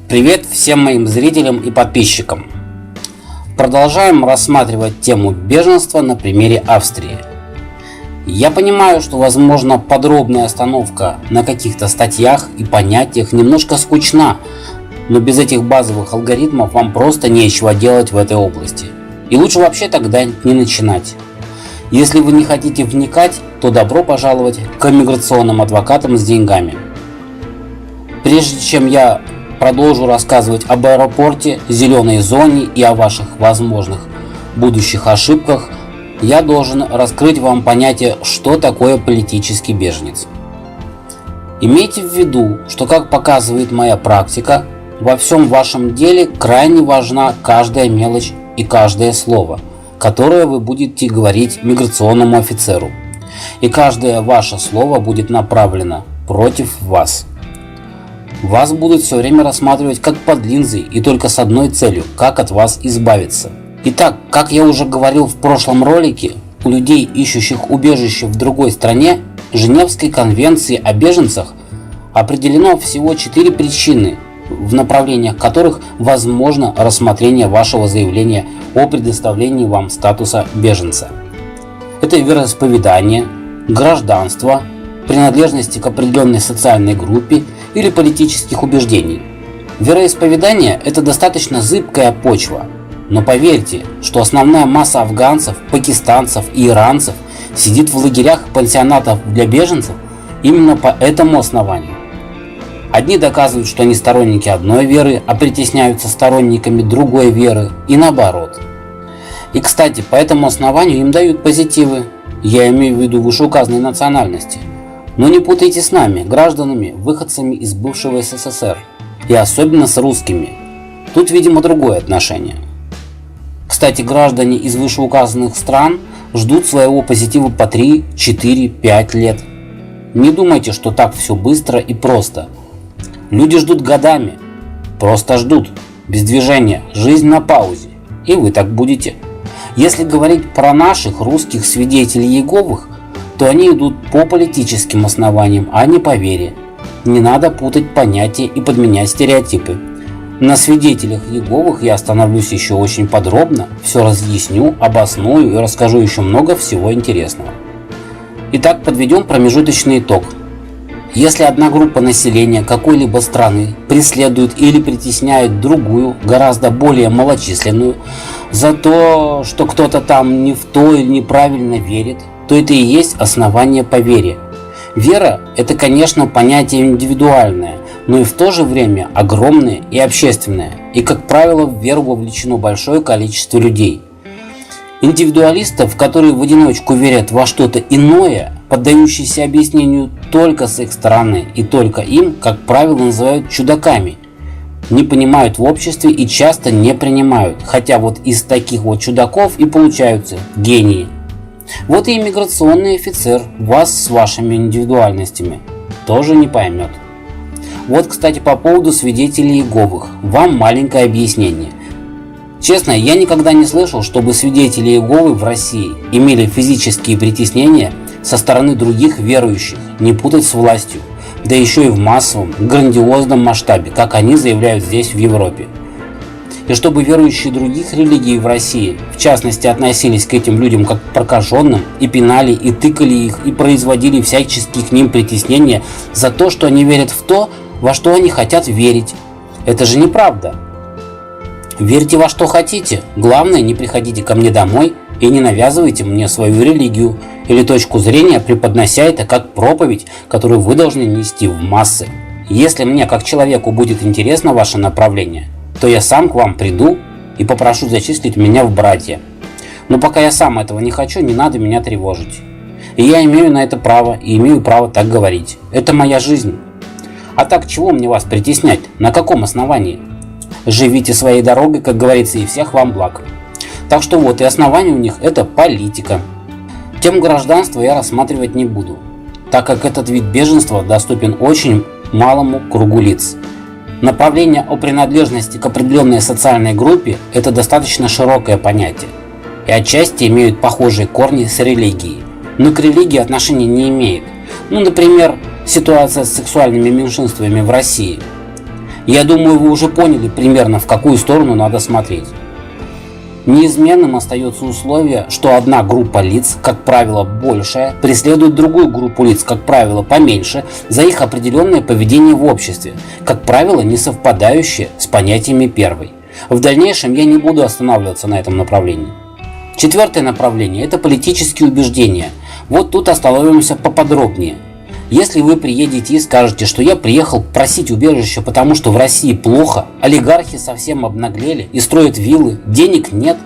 Привет всем моим зрителям и подписчикам. Продолжаем рассматривать тему беженства на примере Австрии. Я понимаю, что возможно подробная остановка на каких-то статьях и понятиях немножко скучна, но без этих базовых алгоритмов вам просто нечего делать в этой области. И лучше вообще тогда не начинать. Если вы не хотите вникать, то добро пожаловать к миграционным адвокатам с деньгами. Прежде чем я продолжу рассказывать об аэропорте, зеленой зоне и о ваших возможных будущих ошибках, я должен раскрыть вам понятие, что такое политический беженец. Имейте в виду, что, как показывает моя практика, во всем вашем деле крайне важна каждая мелочь и каждое слово, которое вы будете говорить миграционному офицеру. И каждое ваше слово будет направлено против вас. Вас будут все время рассматривать как под линзой и только с одной целью – как от вас избавиться. Итак, как я уже говорил в прошлом ролике, у людей, ищущих убежище в другой стране, Женевской конвенции о беженцах определено всего 4 причины, в направлениях которых возможно рассмотрение вашего заявления о предоставлении вам статуса беженца. Это вероисповедание, гражданство, принадлежности к определенной социальной группе или политических убеждений. Вероисповедание – это достаточно зыбкая почва, но поверьте, что основная масса афганцев, пакистанцев и иранцев сидит в лагерях пансионатов для беженцев именно по этому основанию. Одни доказывают, что они сторонники одной веры, а притесняются сторонниками другой веры, и наоборот. И, кстати, по этому основанию им дают позитивы, я имею в виду вышеуказанной национальности. Но не путайте с нами, гражданами, выходцами из бывшего СССР, и особенно с русскими. Тут, видимо, другое отношение. Кстати, граждане из вышеуказанных стран ждут своего позитива по 3, 4, 5 лет. Не думайте, что так все быстро и просто. Люди ждут годами, просто ждут, без движения, жизнь на паузе, и вы так будете. Если говорить про наших русских свидетелей Иеговых, то они идут по политическим основаниям, а не по вере. Не надо путать понятия и подменять стереотипы. На свидетелях Иеговых я остановлюсь еще очень подробно, все разъясню, обосную и расскажу еще много всего интересного. Итак, подведем промежуточный итог. Если одна группа населения какой-либо страны преследует или притесняет другую, гораздо более малочисленную, за то, что кто-то там не в то или неправильно верит, то это и есть основание по вере. Вера – это, конечно, понятие индивидуальное, но и в то же время огромное и общественное, и, как правило, в веру вовлечено большое количество людей. Индивидуалистов, которые в одиночку верят во что-то иное, поддающееся объяснению только с их стороны и только им, как правило, называют чудаками, не понимают в обществе и часто не принимают, хотя вот из таких вот чудаков и получаются гении. Вот и иммиграционный офицер вас с вашими индивидуальностями тоже не поймет. Вот, кстати, по поводу свидетелей Иеговых, вам маленькое объяснение. Честно, я никогда не слышал, чтобы свидетели Иеговы в России имели физические притеснения со стороны других верующих, не путать с властью, да еще и в массовом, грандиозном масштабе, как они заявляют здесь в Европе. И чтобы верующие других религий в России, в частности, относились к этим людям как к прокаженным, и пинали, и тыкали их, и производили всяческие к ним притеснения за то, что они верят в то, во что они хотят верить. Это же неправда. Верьте во что хотите, главное, не приходите ко мне домой и не навязывайте мне свою религию или точку зрения, преподнося это как проповедь, которую вы должны нести в массы. Если мне как человеку будет интересно ваше направление, то я сам к вам приду и попрошу зачислить меня в братья. Но пока я сам этого не хочу, не надо меня тревожить. И я имею на это право, и имею право так говорить. Это моя жизнь. А так, чего мне вас притеснять? На каком основании? Живите своей дорогой, как говорится, и всех вам благ. Так что вот, и основание у них – это политика. Тему гражданства я рассматривать не буду, так как этот вид беженства доступен очень малому кругу лиц. Направление о принадлежности к определенной социальной группе – это достаточно широкое понятие, и отчасти имеют похожие корни с религией, но к религии отношения не имеет. Например, ситуация с сексуальными меньшинствами в России. Я думаю, вы уже поняли примерно, в какую сторону надо смотреть. Неизменным остается условие, что одна группа лиц, как правило большая, преследует другую группу лиц, как правило поменьше, за их определенное поведение в обществе, как правило не совпадающее с понятиями первой. В дальнейшем я не буду останавливаться на этом направлении. Четвертое направление – это политические убеждения. Вот тут остановимся поподробнее. Если вы приедете и скажете, что я приехал просить убежище, потому что в России плохо, олигархи совсем обнаглели и строят виллы, денег нет,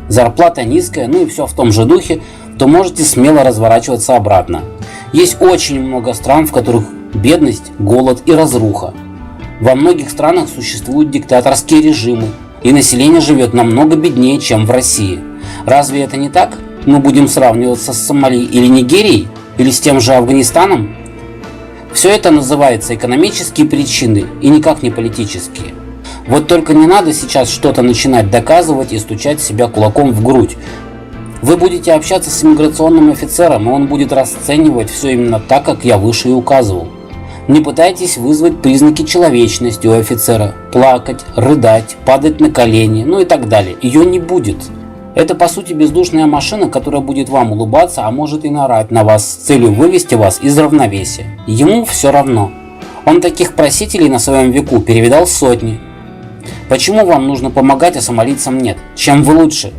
зарплата низкая, ну и все в том же духе, то можете смело разворачиваться обратно. Есть очень много стран, в которых бедность, голод и разруха. Во многих странах существуют диктаторские режимы, и население живет намного беднее, чем в России. Разве это не так? Мы будем сравниваться с Сомали или Нигерией, или с тем же Афганистаном? Все это называется экономические причины и никак не политические. Вот только не надо сейчас что-то начинать доказывать и стучать себя кулаком в грудь. Вы будете общаться с иммиграционным офицером, и он будет расценивать все именно так, как я выше и указывал. Не пытайтесь вызвать признаки человечности у офицера, плакать, рыдать, падать на колени, ну и так далее. Ее не будет. Это по сути бездушная машина, которая будет вам улыбаться, а может и наорать на вас с целью вывести вас из равновесия. Ему все равно. Он таких просителей на своем веку перевидал сотни. Почему вам нужно помогать, а сомалийцам нет? Чем вы лучше?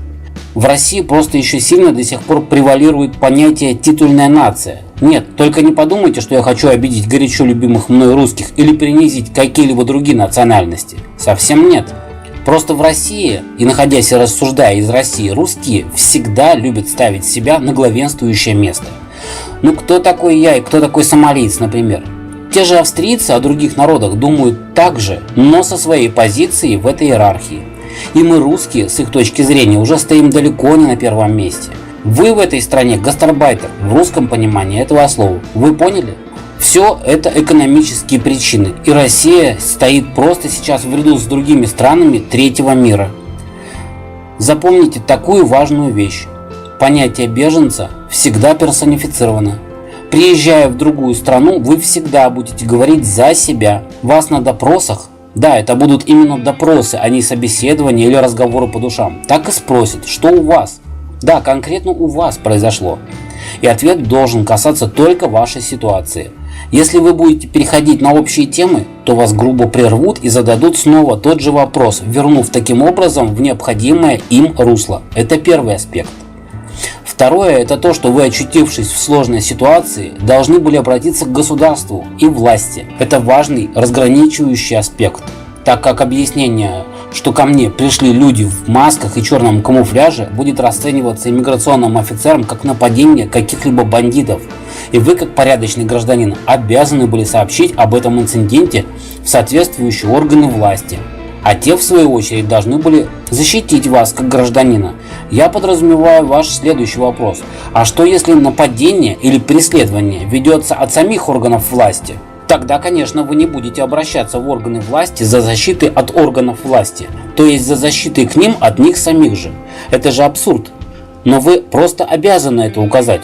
В России просто еще сильно до сих пор превалирует понятие «титульная нация». Нет, только не подумайте, что я хочу обидеть горячо любимых мной русских или принизить какие-либо другие национальности. Совсем нет. Просто в России, и находясь и рассуждая из России, русские всегда любят ставить себя на главенствующее место. Ну кто такой я и кто такой сомалиец, например? Те же австрийцы о других народах думают так же, но со своей позиции в этой иерархии. И мы, русские, с их точки зрения, уже стоим далеко не на первом месте. Вы в этой стране гастарбайтер, в русском понимании этого слова. Вы поняли? Все это экономические причины, и Россия стоит просто сейчас в ряду с другими странами третьего мира. Запомните такую важную вещь. Понятие беженца всегда персонифицировано. Приезжая в другую страну, вы всегда будете говорить за себя. Вас на допросах, да, это будут именно допросы, а не собеседования или разговоры по душам, так и спросят, что у вас. Да, конкретно у вас произошло. И ответ должен касаться только вашей ситуации. Если вы будете переходить на общие темы, то вас грубо прервут и зададут снова тот же вопрос, вернув таким образом в необходимое им русло. Это первый аспект. Второе – это то, что вы, очутившись в сложной ситуации, должны были обратиться к государству и власти. Это важный разграничивающий аспект, так как объяснение, что ко мне пришли люди в масках и черном камуфляже, будет расцениваться иммиграционным офицером как нападение каких-либо бандитов. И вы, как порядочный гражданин, обязаны были сообщить об этом инциденте в соответствующие органы власти. А те, в свою очередь, должны были защитить вас, как гражданина. Я подразумеваю ваш следующий вопрос. А что, если нападение или преследование ведется от самих органов власти? Тогда, конечно, вы не будете обращаться в органы власти за защитой от органов власти, то есть за защитой к ним от них самих же. Это же абсурд. Но вы просто обязаны это указать.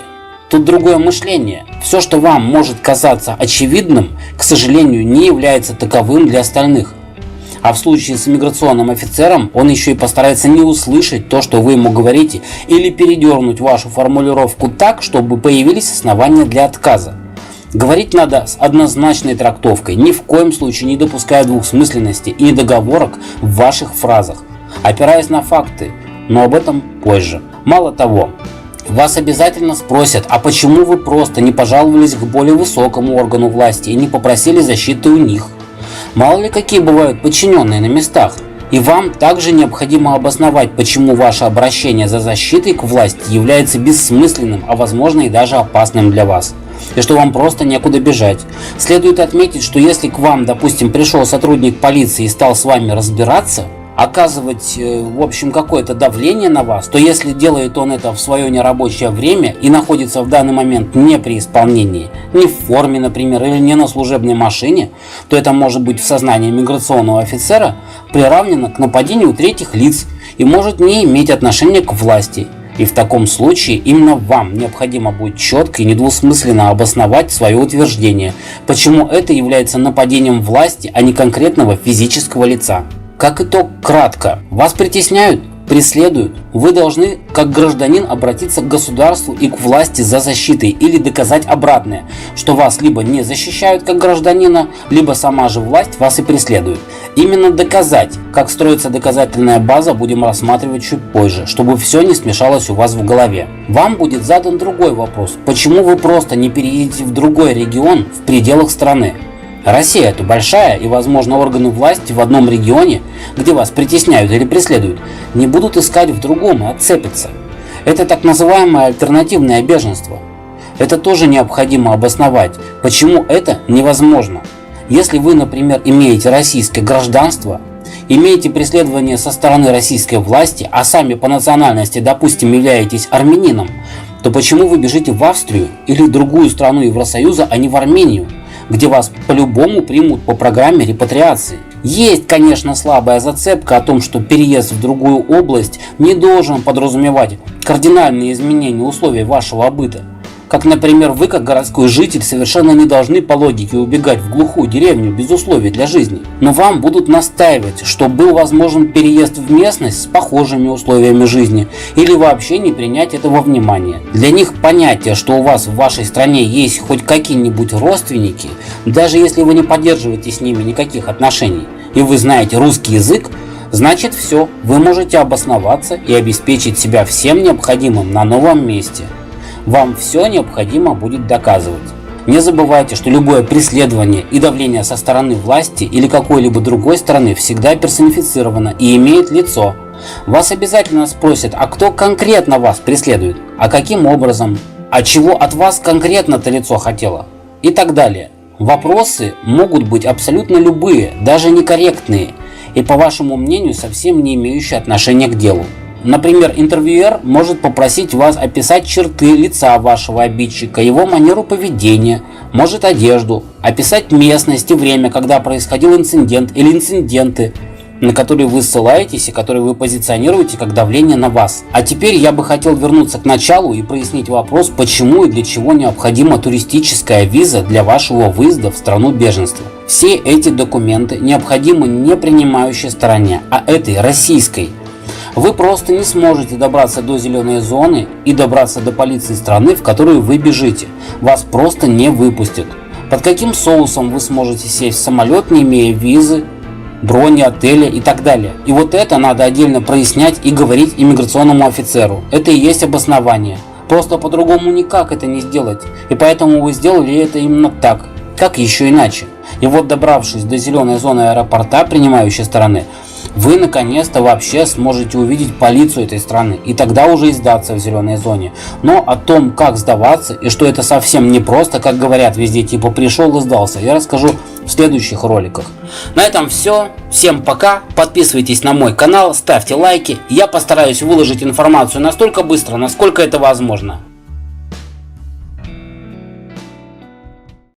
Тут другое мышление. Все, что вам может казаться очевидным, к сожалению, не является таковым для остальных. А в случае с иммиграционным офицером он еще и постарается не услышать то, что вы ему говорите, или передернуть вашу формулировку так, чтобы появились основания для отказа. Говорить надо с однозначной трактовкой, ни в коем случае не допуская двухсмысленности и недоговорок в ваших фразах, опираясь на факты, но об этом позже. Мало того, вас обязательно спросят, а почему вы просто не пожаловались к более высокому органу власти и не попросили защиты у них? Мало ли какие бывают подчиненные на местах. И вам также необходимо обосновать, почему ваше обращение за защитой к власти является бессмысленным, а возможно и даже опасным для вас. И что вам просто некуда бежать. Следует отметить, что если к вам, допустим, пришел сотрудник полиции и стал с вами разбираться, оказывать, в общем, какое-то давление на вас, то если делает он это в свое нерабочее время и находится в данный момент не при исполнении, не в форме, например, или не на служебной машине, то это может быть в сознании миграционного офицера приравнено к нападению третьих лиц и может не иметь отношения к власти. И в таком случае именно вам необходимо будет четко и недвусмысленно обосновать свое утверждение, почему это является нападением власти, а не конкретного физического лица. Как итог, кратко. Вас притесняют? Преследуют? Вы должны, как гражданин, обратиться к государству и к власти за защитой или доказать обратное, что вас либо не защищают как гражданина, либо сама же власть вас и преследует. Именно доказать, как строится доказательная база, будем рассматривать чуть позже, чтобы все не смешалось у вас в голове. Вам будет задан другой вопрос: почему вы просто не переедете в другой регион в пределах страны? Россия это большая, и, возможно, органы власти в одном регионе, где вас притесняют или преследуют, не будут искать в другом и отцепятся. Это так называемое альтернативное беженство. Это тоже необходимо обосновать, почему это невозможно. Если вы, например, имеете российское гражданство, имеете преследование со стороны российской власти, а сами по национальности, допустим, являетесь армянином, то почему вы бежите в Австрию или другую страну Евросоюза, а не в Армению, где вас по-любому примут по программе репатриации? Есть, конечно, слабая зацепка о том, что переезд в другую область не должен подразумевать кардинальные изменения условий вашего быта. Как, например, вы, как городской житель, совершенно не должны по логике убегать в глухую деревню без условий для жизни. Но вам будут настаивать, что был возможен переезд в местность с похожими условиями жизни, или вообще не принять этого внимания. Для них понятие, что у вас в вашей стране есть хоть какие-нибудь родственники, даже если вы не поддерживаете с ними никаких отношений, и вы знаете русский язык, значит все, вы можете обосноваться и обеспечить себя всем необходимым на новом месте. Вам все необходимо будет доказывать. Не забывайте, что любое преследование и давление со стороны власти или какой-либо другой стороны всегда персонифицировано и имеет лицо. Вас обязательно спросят, а кто конкретно вас преследует, а каким образом, а чего от вас конкретно-то лицо хотело и так далее. Вопросы могут быть абсолютно любые, даже некорректные и, по вашему мнению, совсем не имеющие отношения к делу. Например, интервьюер может попросить вас описать черты лица вашего обидчика, его манеру поведения, может одежду, описать местность и время, когда происходил инцидент или инциденты, на которые вы ссылаетесь и которые вы позиционируете как давление на вас. А теперь я бы хотел вернуться к началу и прояснить вопрос, почему и для чего необходима туристическая виза для вашего выезда в страну беженства. Все эти документы необходимы не принимающей стороне, а этой российской. Вы просто не сможете добраться до зеленой зоны и добраться до полиции страны, в которую вы бежите. Вас просто не выпустят. Под каким соусом вы сможете сесть в самолет, не имея визы, брони, отеля и так далее? И вот это надо отдельно прояснять и говорить иммиграционному офицеру. Это и есть обоснование. Просто по-другому никак это не сделать. И поэтому вы сделали это именно так. Как еще иначе? И вот, добравшись до зеленой зоны аэропорта принимающей стороны, вы наконец-то вообще сможете увидеть полицию этой страны и тогда уже и сдаться в зеленой зоне. Но о том, как сдаваться и что это совсем не просто, как говорят везде, типа пришел и сдался, я расскажу в следующих роликах. На этом все. Всем пока. Подписывайтесь на мой канал, ставьте лайки. Я постараюсь выложить информацию настолько быстро, насколько это возможно.